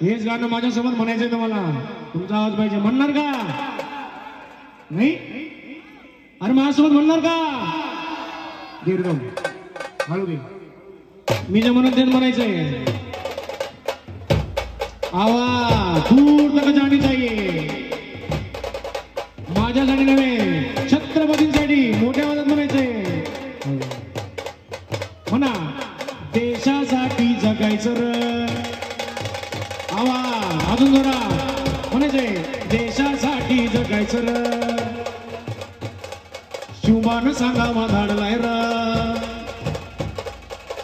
हेच गाणं माझ्यासोबत म्हणायचंय तुम्हाला. तुमचा आवाज पाहिजे. म्हणणार का? नाही? अरे माझ्यासोबत म्हणणार का? दीर्घम हळू दे. मी जे म्हणून तेच म्हणायचंय. आवाज दूर तक जाणी चाहिए. माझ्यासाठी नव्हे, छत्रपतींसाठी मोठ्या आवाजात म्हणायचंय. म्हणा, देशासाठी जगायचं र. आवाज अजून जरा म्हणायचंय. देशासाठी जगायचं र. शिवबान सांगावा धाडलाय र.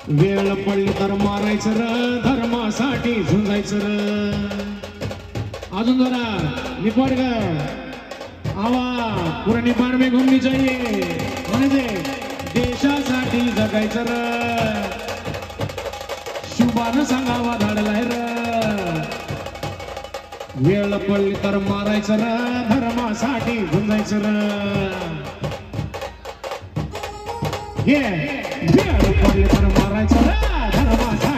वेळ पडली तर मारायचं र. धर्मासाठी झुंजायचं र. अजून जरा निपाड ग. आवाज पुरा निपाड में घुमनी चाहिए. म्हणायचे देशासाठी जगायचं र. शिवबान सांगावा धाडलाय र. वेळ पडली तर मारायचं र. धर्मासाठी झुंजायचं र. वेळ पडली तर मारायचं र. धर्मासाठी